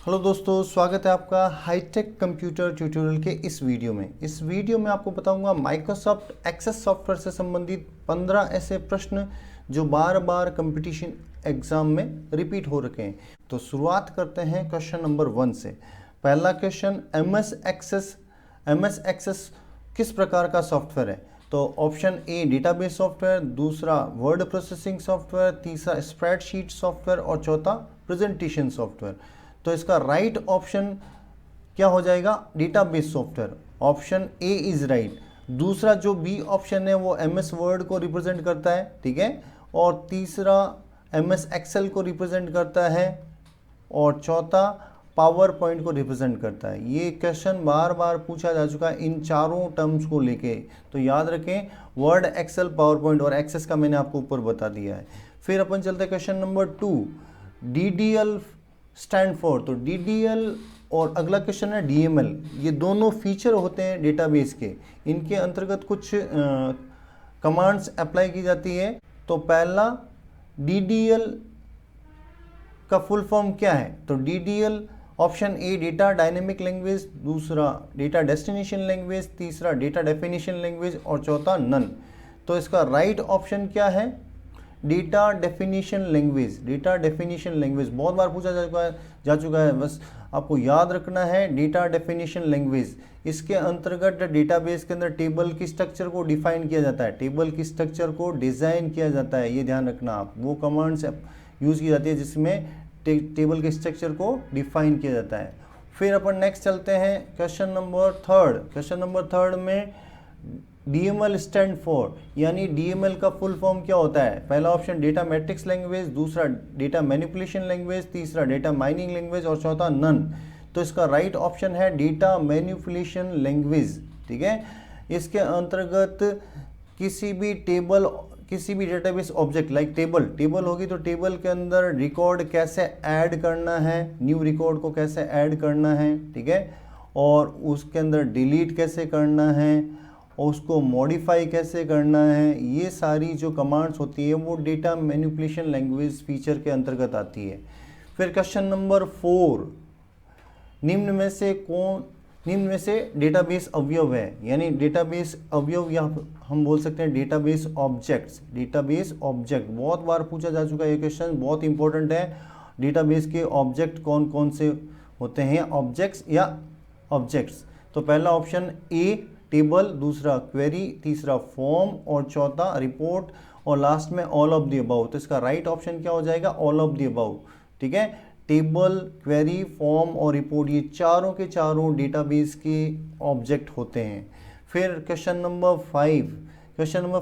Hello दोस्तों, स्वागत है आपका हाईटेक कंप्यूटर ट्यूटोरियल के इस वीडियो में। इस वीडियो में आपको बताऊंगा माइक्रोसॉफ्ट एक्सेस सॉफ्टवेयर से संबंधित 15 ऐसे प्रश्न जो बार बार कंपटीशन एग्जाम में रिपीट हो रखे हैं। तो शुरुआत करते हैं क्वेश्चन नंबर 1 से। पहला क्वेश्चन, एमएस एक्सेस किस प्रकार का सॉफ्टवेयर है? तो ऑप्शन ए डेटाबेस सॉफ्टवेयर, दूसरा वर्ड प्रोसेसिंग सॉफ्टवेयर, तीसरा स्प्रेडशीट सॉफ्टवेयर और चौथा प्रेजेंटेशन सॉफ्टवेयर। तो इसका राइट ऑप्शन क्या हो जाएगा? Database software. Option A is right. दूसरा जो बी ऑप्शन है वो एमएस वर्ड को रिप्रेजेंट करता है, ठीक है, और तीसरा एमएस एक्सेल को रिप्रेजेंट करता है और चौथा पावर पॉइंट को रिप्रेजेंट करता है। ये क्वेश्चन बार बार पूछा जा चुका है इन चारों टर्म्स को लेके, तो याद रखें वर्ड, एक्सेल, पावर पॉइंट और एक्सेस का मैंने आपको ऊपर बता दिया है। फिर अपन चलते हैं question number 2, DDL stand for. तो डीडीएल और अगला क्वेश्चन है डीएमएल। ये दोनों फीचर होते हैं डेटाबेस के, इनके अंतर्गत कुछ कमांड्स अप्लाई की जाती है। तो पहला डीडीएल का फुल फॉर्म क्या है? तो DDL option A data dynamic language, दूसरा डेटा डेस्टिनेशन लैंग्वेज, तीसरा डेटा डेफिनेशन लैंग्वेज और चौथा नन। तो इसका राइट ऑप्शन क्या है? Data definition language. Data definition language बहुत बार पूछा जा चुका है, बस आपको याद रखना है डेटा डेफिनेशन लैंग्वेज। इसके अंतर्गत डेटाबेस के अंदर टेबल की स्ट्रक्चर को डिफाइन किया जाता है, टेबल की स्ट्रक्चर को डिज़ाइन किया जाता है, ये ध्यान रखना आप। वो कमांड्स यूज़ की जाती है जिसमें टेबल के स्ट्रक्चर को डिफाइन किया जाता है। फिर अपन नेक्स्ट चलते हैं क्वेश्चन नंबर 3। क्वेश्चन नंबर 3 में डीएमएल स्टैंड फॉर, यानी डीएमएल का फुल फॉर्म क्या होता है? पहला ऑप्शन डेटा मैट्रिक्स लैंग्वेज, दूसरा डेटा मैनिपुलेशन लैंग्वेज, तीसरा डेटा माइनिंग लैंग्वेज और चौथा नन। तो इसका राइट ऑप्शन है डेटा मैनिपुलेशन लैंग्वेज, ठीक है। इसके अंतर्गत किसी भी डेटाबेस ऑब्जेक्ट लाइक टेबल होगी तो टेबल के अंदर रिकॉर्ड कैसे ऐड करना है, न्यू रिकॉर्ड को कैसे ऐड करना है, ठीक है, और उसके अंदर डिलीट कैसे करना है और उसको मॉडिफाई कैसे करना है, ये सारी जो कमांड्स होती है वो डेटा मैनिपुलेशन लैंग्वेज फीचर के अंतर्गत आती है। फिर क्वेश्चन नंबर 4, निम्न में से डेटाबेस अवयव है, यानी डेटाबेस अवयव या हम बोल सकते हैं डेटाबेस ऑब्जेक्ट्स। डेटाबेस ऑब्जेक्ट बहुत बार पूछा जा चुका है, ये क्वेश्चन बहुत इंपॉर्टेंट है। डेटाबेस के ऑब्जेक्ट कौन कौन से होते हैं, ऑब्जेक्ट्स या ऑब्जेक्ट्स? तो पहला ऑप्शन ए टेबल, दूसरा क्वेरी, तीसरा फॉर्म और चौथा रिपोर्ट और लास्ट में ऑल ऑफ द अबव। तो इसका राइट ऑप्शन क्या हो जाएगा? ऑल ऑफ द अबव, ठीक है। टेबल, क्वेरी, फॉर्म और रिपोर्ट ये चारों के चारों डेटाबेस के ऑब्जेक्ट होते हैं। फिर क्वेश्चन नंबर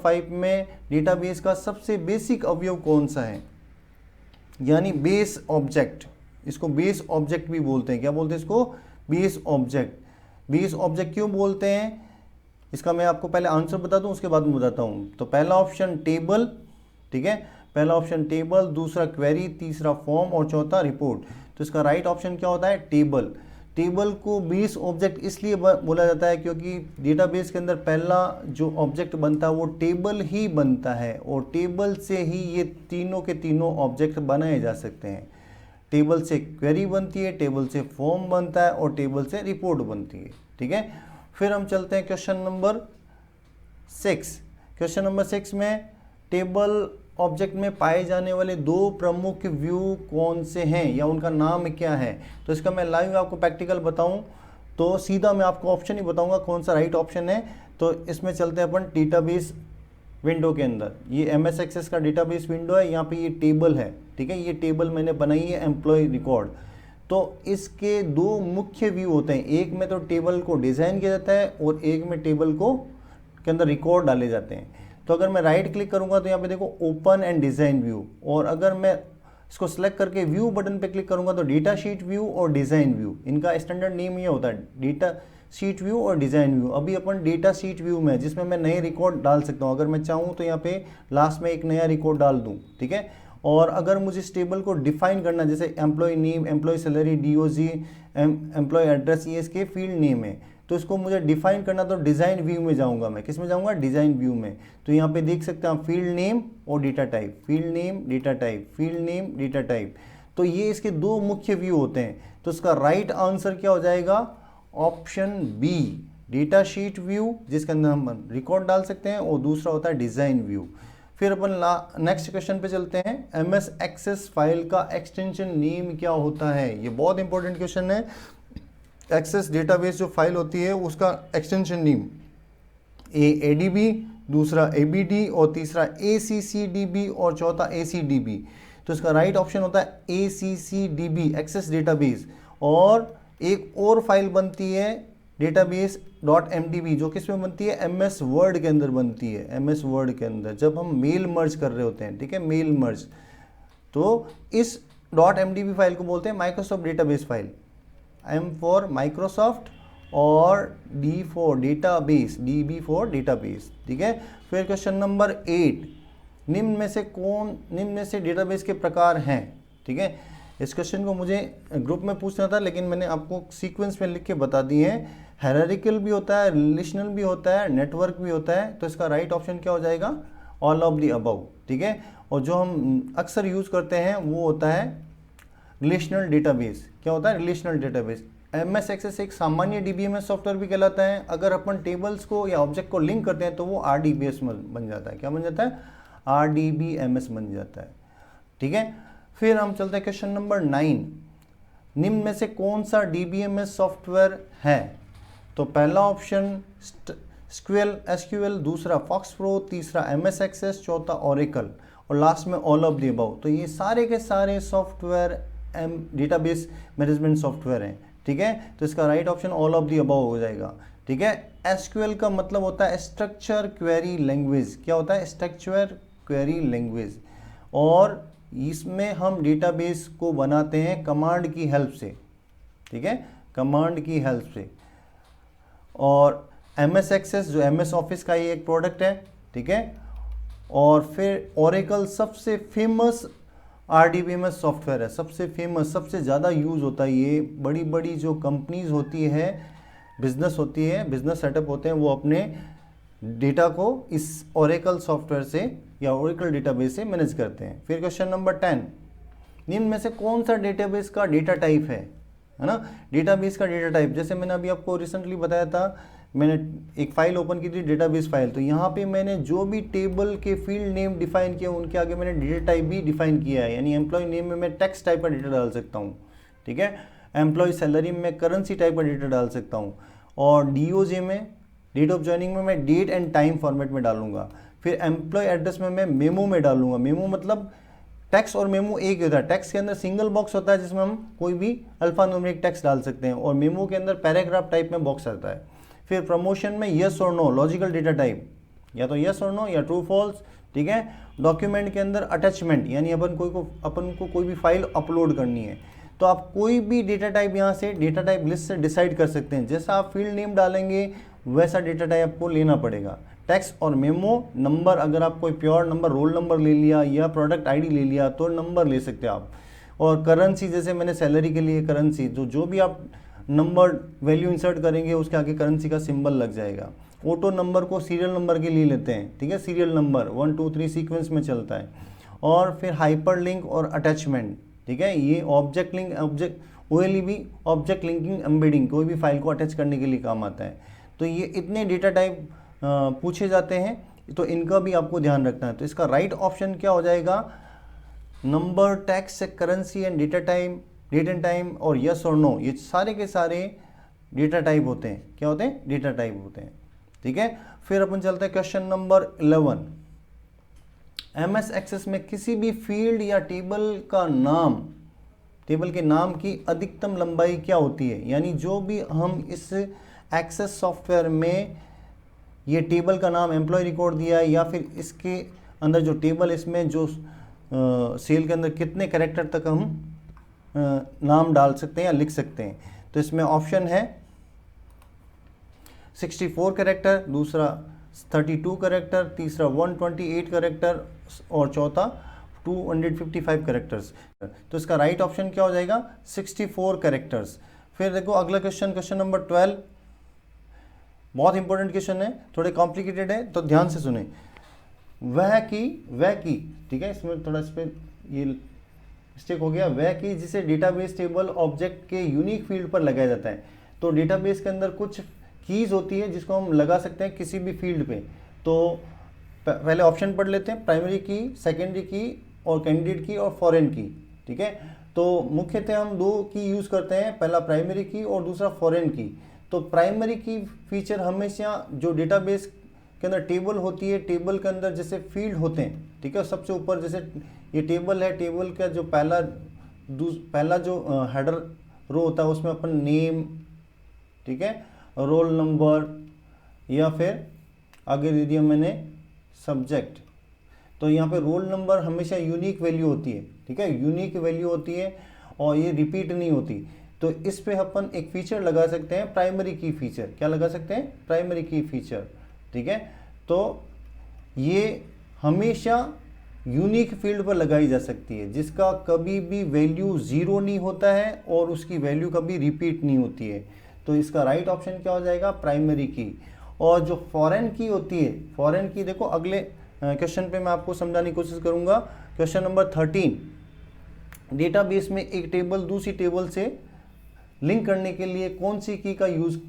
5 में डेटाबेस का सबसे बेसिक अवयव कौन सा है, यानी बेस ऑब्जेक्ट। इसको बेस ऑब्जेक्ट भी बोलते हैं। क्या बोलते हैं इसको? Base object. बेस ऑब्जेक्ट क्यों बोलते हैं इसका मैं आपको पहले आंसर बता दूं, उसके बाद मैं बताता हूं। तो पहला ऑप्शन टेबल, ठीक है, पहला ऑप्शन टेबल, दूसरा क्वेरी, तीसरा फॉर्म और चौथा रिपोर्ट। तो इसका राइट ऑप्शन क्या होता है? टेबल। टेबल को बेस ऑब्जेक्ट इसलिए बोला जाता है क्योंकि डेटाबेस के अंदर पहला जो ऑब्जेक्ट बनता है वो टेबल ही बनता है और टेबल से ही ये तीनों के तीनों ऑब्जेक्ट बनाए जा सकते हैं। टेबल से क्वेरी बनती है, टेबल से फॉर्म बनता है और टेबल से रिपोर्ट बनती है, ठीक है। फिर हम चलते हैं क्वेश्चन नंबर 6। क्वेश्चन नंबर 6 में टेबल ऑब्जेक्ट में पाए जाने वाले दो प्रमुख व्यू कौन से हैं या उनका नाम क्या है? तो इसका मैं लाइव आपको प्रैक्टिकल बताऊं तो सीधा मैं आपको ऑप्शन ही बताऊंगा कौन सा राइट ऑप्शन है। तो इसमें चलते हैं अपन डेटाबेस विंडो के अंदर। ये एमएस एक्सेस का डेटाबेस विंडो है, यहाँ पे ये टेबल है, ठीक है, ये टेबल मैंने बनाई है एम्प्लॉय रिकॉर्ड। तो इसके दो मुख्य व्यू होते हैं, एक में तो टेबल को डिज़ाइन किया जाता है और एक में टेबल को के अंदर रिकॉर्ड डाले जाते हैं। तो अगर मैं राइट क्लिक करूंगा तो यहाँ पे देखो ओपन एंड डिज़ाइन व्यू, और अगर मैं इसको सेलेक्ट करके व्यू बटन पे क्लिक करूंगा तो डेटा शीट व्यू और डिज़ाइन व्यू, इनका स्टैंडर्ड नेम ये होता है, डेटा शीट व्यू और डिज़ाइन व्यू। अभी अपन डेटा शीट व्यू में, जिसमें मैं नए रिकॉर्ड डाल सकता हूँ, अगर मैं चाहूँ तो यहाँ पे लास्ट में एक नया रिकॉर्ड डाल दूँ, ठीक है। और अगर मुझे इस टेबल को डिफाइन करना, जैसे employee name, employee salary, DOG, employee address, ये इसके फील्ड नेम है, तो इसको मुझे डिफाइन करना तो डिज़ाइन व्यू में जाऊंगा मैं। किस में जाऊंगा? डिज़ाइन व्यू में। तो यहाँ पे देख सकते हैं आप फील्ड नेम और data type, field name, data type, field name, data type. तो ये इसके दो मुख्य व्यू होते हैं। तो इसका राइट आंसर क्या हो जाएगा, option B, data sheet view, जिसके अंदर हम रिकॉर्ड डाल सकते हैं, और दूसरा होता है डिज़ाइन व्यू। फिर अपन नेक्स्ट क्वेश्चन पे चलते हैं। MS एक्सेस फाइल का एक्सटेंशन नेम क्या होता है, ये बहुत इंपॉर्टेंट क्वेश्चन है। एक्सेस डेटाबेस जो फाइल होती है उसका एक्सटेंशन नेम ADB, दूसरा ABD और तीसरा ACCDB और चौथा ACDB। तो इसका राइट ऑप्शन होता है ACCDB, एक्सेस डेटाबेस। और एक और फाइल बनती है डेटाबेस .mdb, जो किस में बनती है, MS वर्ड के अंदर बनती है, MS वर्ड के अंदर जब हम मेल मर्ज कर रहे होते हैं, ठीक है, मेल मर्ज। तो इस .mdb फाइल को बोलते हैं Microsoft database file, M for Microsoft और D for database, DB for database, ठीक है। फिर क्वेश्चन नंबर 8, निम्न में से डेटाबेस के प्रकार हैं, ठीक है। इस क्वेश्चन को मुझे ग्रुप में पूछना था, लेकिन मैंने आपको सीक्वेंस में लिख के बता दिए हैं। हायरार्किकल भी होता है, रिलेशनल भी होता है, नेटवर्क भी होता है। तो इसका राइट ऑप्शन क्या हो जाएगा, ऑल ऑफ द अबव, ठीक है। और जो हम अक्सर यूज करते हैं वो होता है रिलेशनल डेटाबेस। क्या होता है, रिलेशनल डेटाबेस। MS एक्सेस एक सामान्य DBMS सॉफ्टवेयर भी कहलाता है। अगर अपन टेबल्स को या ऑब्जेक्ट को लिंक करते हैं तो वो RDBS बन जाता है। क्या बन जाता है, RDBMS बन जाता है, ठीक है। फिर हम चलते हैं क्वेश्चन नंबर 9, निम्न में से कौन सा DBMS सॉफ्टवेयर है। तो पहला ऑप्शन SQL, दूसरा FoxPro, तीसरा MS एक्सेस, चौथा Oracle और लास्ट में ऑल ऑफ द अबव। तो ये सारे के सारे सॉफ्टवेयर डेटाबेस मैनेजमेंट सॉफ्टवेयर हैं, ठीक है। तो इसका right option all of the above हो जाएगा, ठीक है। SQL का मतलब होता है स्ट्रक्चर क्वेरी लैंग्वेज। क्या होता है, स्ट्रक्चर क्वेरी लैंग्वेज। और इसमें हम डेटाबेस को बनाते हैं कमांड की हेल्प से, ठीक है, कमांड की हेल्प से। और MS एक्सेस जो MS ऑफिस का ही एक प्रोडक्ट है, ठीक है। और फिर Oracle सबसे फेमस RDBMS सॉफ्टवेयर है, सबसे फेमस, सबसे ज़्यादा यूज़ होता है। ये बड़ी बड़ी जो कंपनीज होती है, बिजनेस होती है, बिजनेस सेटअप होते हैं, वो अपने डेटा को इस Oracle सॉफ्टवेयर से या Oracle डेटाबेस से मैनेज करते हैं। फिर क्वेश्चन नंबर 10, निम्न में से कौन सा डेटाबेस का डेटा टाइप है ना। डेटाबेस का डेटा टाइप, जैसे मैंने अभी आपको रिसेंटली बताया था, मैंने एक फाइल ओपन की थी डेटाबेस फाइल। तो यहाँ पे मैंने जो भी टेबल के फील्ड नेम डिफाइन किया उनके आगे मैंने डेटा टाइप भी डिफाइन किया है। यानी एम्प्लॉय नेम में मैं टेक्स्ट टाइप का डेटा डाल सकता हूँ, ठीक है। एम्प्लॉय सैलरी में करेंसी टाइप का डेटा डाल सकता हूँ। और DOJ में, डेट ऑफ ज्वाइनिंग में मैं डेट एंड टाइम फॉर्मेट में डालूंगा। फिर एम्प्लॉय एड्रेस में मैं मेमो में डालूंगा। मेमो मतलब टेक्स्ट और मेमो एक ही होता है। टेक्स्ट के अंदर सिंगल बॉक्स होता है जिसमें हम कोई भी अल्फान्यूमेरिक टेक्स्ट डाल सकते हैं, और मेमो के अंदर पैराग्राफ टाइप में बॉक्स आता है। फिर प्रमोशन में यस और नो, लॉजिकल डेटा टाइप, या तो यस और नो या ट्रू फॉल्स, ठीक है। डॉक्यूमेंट के अंदर अटैचमेंट, यानी अपन को कोई भी फाइल अपलोड करनी है तो आप कोई भी डेटा टाइप यहाँ से डेटा टाइप लिस्ट से डिसाइड कर सकते हैं। जैसा आप फील्ड नेम डालेंगे वैसा डेटा टाइप आपको लेना पड़ेगा। टेक्स्ट और मेमो, नंबर, अगर आप कोई प्योर नंबर, रोल नंबर ले लिया या प्रोडक्ट आईडी ले लिया तो नंबर ले सकते हैं आप। और करेंसी, जैसे मैंने सैलरी के लिए करेंसी, जो भी आप नंबर वैल्यू इंसर्ट करेंगे उसके आगे करेंसी का सिंबल लग जाएगा। ऑटो नंबर को सीरियल नंबर के लिए लेते हैं, ठीक है, सीरियल नंबर 1 2 3 सीक्वेंस में चलता है। और फिर हाइपर लिंक और अटैचमेंट, ठीक है, ये object link, OLEB, object linking embedding, कोई भी फाइल को अटैच करने के लिए काम आता है। तो ये इतने डेटा टाइप पूछे जाते हैं, तो इनका भी आपको ध्यान रखना है। तो इसका राइट ऑप्शन क्या हो जाएगा, number, text, currency and data time, date and time और यस और नो, ये सारे के सारे डेटा टाइप होते हैं। क्या होते हैं, डेटा टाइप होते हैं, ठीक है। फिर अपन चलते हैं क्वेश्चन नंबर 11, MS एक्सेस में किसी भी फील्ड या टेबल के नाम की अधिकतम लंबाई क्या होती है। यानी जो भी हम इस एक्सेस सॉफ्टवेयर में ये टेबल का नाम एम्प्लॉय रिकॉर्ड दिया है, या फिर इसके अंदर जो टेबल, इसमें जो सेल के अंदर कितने कैरेक्टर तक हम नाम डाल सकते हैं या लिख सकते हैं। तो इसमें ऑप्शन है 64 कैरेक्टर, दूसरा 32 कैरेक्टर, तीसरा 128 कैरेक्टर और चौथा 255 कैरेक्टर्स। तो इसका राइट ऑप्शन क्या हो जाएगा, 64 कैरेक्टर्स। फिर देखो अगला क्वेश्चन, क्वेश्चन नंबर 12, बहुत इंपॉर्टेंट क्वेश्चन है, थोड़े कॉम्प्लिकेटेड है, तो ध्यान से सुने। वह की, ठीक है, इसमें थोड़ा इस पर ये मिस्टेक हो गया, वह की जिसे डेटाबेस टेबल ऑब्जेक्ट के यूनिक फील्ड पर लगाया जाता है। तो डेटाबेस के अंदर कुछ कीज होती है जिसको हम लगा सकते हैं किसी भी फील्ड पे। तो पहले ऑप्शन पढ़ लेते हैं, प्राइमरी की, सेकेंडरी की और कैंडिडेट की और फॉरेन की। ठीक है, तो मुख्यतः हम दो की यूज़ करते हैं, पहला प्राइमरी की और दूसरा फॉरेन की। तो प्राइमरी की फीचर हमेशा जो डेटाबेस के अंदर टेबल होती है, टेबल के अंदर जैसे फील्ड होते हैं, ठीक है, सबसे ऊपर जैसे ये टेबल है, टेबल का जो पहला जो हेडर रो होता है उसमें अपन नेम, ठीक है, रोल नंबर या फिर आगे दे दिया मैंने सब्जेक्ट। तो यहाँ पे रोल नंबर हमेशा यूनिक वैल्यू होती है, ठीक है, यूनिक वैल्यू होती है और ये रिपीट नहीं होती। तो इस पे अपन एक फीचर लगा सकते हैं, प्राइमरी की फीचर। क्या लगा सकते हैं? प्राइमरी की फीचर। ठीक है, तो ये हमेशा यूनिक फील्ड पर लगाई जा सकती है जिसका कभी भी वैल्यू जीरो नहीं होता है और उसकी वैल्यू कभी रिपीट नहीं होती है। तो इसका राइट ऑप्शन क्या हो जाएगा? प्राइमरी की। और जो फॉरेन की होती है, फॉरेन की देखो अगले क्वेश्चन पे मैं आपको समझाने की कोशिश करूंगा। क्वेश्चन नंबर 13, डेटाबेस में एक टेबल दूसरी टेबल से लिंक करने के लिए कौन सी की का यूज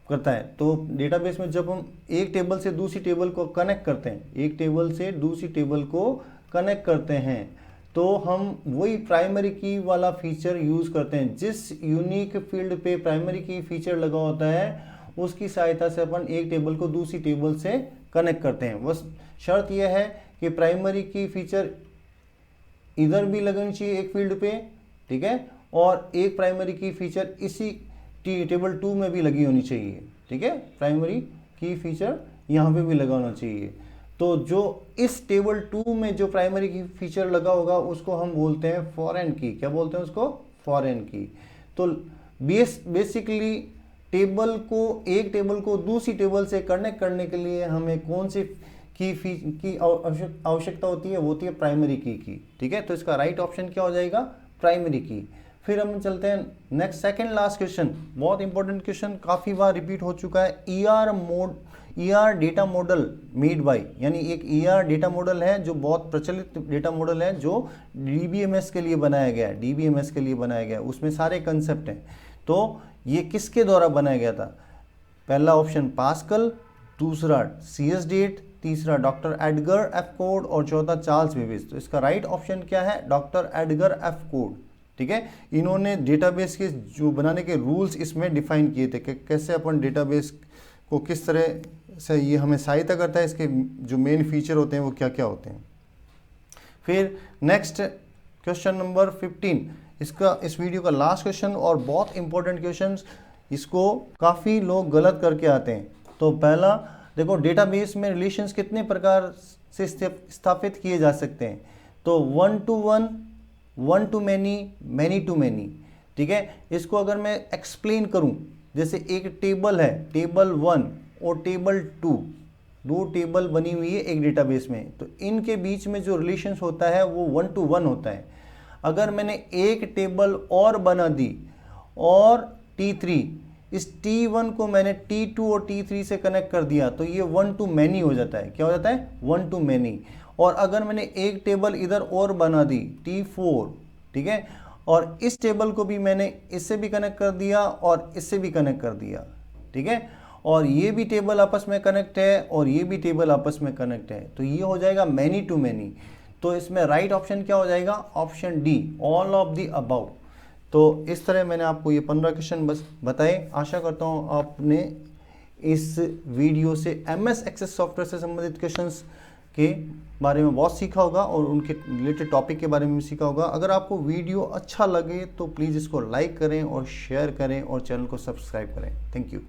करता है? तो डेटाबेस में जब हम एक टेबल से दूसरी टेबल को कनेक्ट करते हैं, एक टेबल से दूसरी टेबल को कनेक्ट करते हैं, तो हम वही प्राइमरी की वाला फीचर यूज करते हैं। जिस यूनिक फील्ड पे प्राइमरी की फीचर लगा होता है उसकी सहायता से अपन एक टेबल को दूसरी टेबल से कनेक्ट करते हैं। बस शर्त यह है कि प्राइमरी की फीचर इधर भी लगनी चाहिए एक फील्ड पे, ठीक है, और एक प्राइमरी की फीचर इसी टेबल 2 में भी लगी होनी चाहिए। ठीक है, प्राइमरी की फीचर यहाँ पे भी लगा होना चाहिए। तो जो इस टेबल 2 में जो प्राइमरी की फीचर लगा होगा उसको हम बोलते हैं फॉरेन की। क्या बोलते हैं उसको? फॉरेन की। तो बेसिकली एक टेबल को दूसरी टेबल से कनेक्ट करने के लिए हमें कौन सी की आवश्यकता होती है? वो होती है प्राइमरी की। ठीक है, तो इसका राइट ऑप्शन क्या हो जाएगा? प्राइमरी की। फिर हम चलते हैं नेक्स्ट, सेकंड लास्ट क्वेश्चन, बहुत इंपॉर्टेंट क्वेश्चन, काफी बार रिपीट हो चुका है। ER data model made by, यानी एक ईआर डेटा मॉडल है जो बहुत प्रचलित डेटा मॉडल है जो डीबीएमएस के लिए बनाया गया है, डीबीएमएस के लिए बनाया गया है, उसमें सारे कंसेप्ट हैं। तो ये किसके द्वारा बनाया गया था? पहला ऑप्शन पास्कल, दूसरा सीएस डेट, तीसरा डॉक्टर एडगर एफ कोड और चौथा चार्ल्स बेबेज। तो इसका राइट ऑप्शन क्या है? Doctor Edgar F code. ठीक है, इन्होंने डेटाबेस के जो बनाने के रूल्स इसमें डिफाइन किए थे कि कैसे अपन डेटाबेस को किस तरह से ये हमें सहायता करता है, इसके जो मेन फीचर होते हैं वो क्या क्या होते हैं। फिर नेक्स्ट क्वेश्चन नंबर 15, इस वीडियो का लास्ट क्वेश्चन और बहुत इंपॉर्टेंट क्वेश्चन, इसको काफ़ी लोग गलत करके आते हैं। तो पहला देखो, डेटाबेस में रिलेशंस कितने प्रकार से स्थापित किए जा सकते हैं? तो 1 to 1, 1 to many, many to many। ठीक है, इसको अगर मैं एक्सप्लेन करूं, जैसे एक टेबल है, टेबल 1 और टेबल 2, दो टेबल बनी हुई है एक डेटाबेस में, तो इनके बीच में जो रिलेशंस होता है वो 1 to 1 होता है। अगर मैंने एक टेबल और बना दी और T3, इस T1 को मैंने T2 और T3 से कनेक्ट कर दिया तो ये 1 to many हो जाता है। क्या हो जाता है? 1 to many। और अगर मैंने एक टेबल इधर और बना दी T4, ठीक है, और इस टेबल को भी मैंने इससे भी कनेक्ट कर दिया और इससे भी कनेक्ट कर दिया, ठीक है, और ये भी टेबल आपस में कनेक्ट है और ये भी टेबल आपस में कनेक्ट है, तो ये हो जाएगा मैनी टू मैनी। तो इसमें राइट ऑप्शन क्या हो जाएगा? Option D, all of the above. तो इस तरह मैंने आपको ये 15 क्वेश्चन बस बताए। आशा करता हूँ आपने इस वीडियो से MS एक्सेस सॉफ्टवेयर से संबंधित क्वेश्चंस के बारे में बहुत सीखा होगा और उनके रिलेटेड टॉपिक के बारे में भी सीखा होगा। अगर आपको वीडियो अच्छा लगे तो प्लीज़ इसको लाइक करें और शेयर करें और चैनल को सब्सक्राइब करें। Thank you.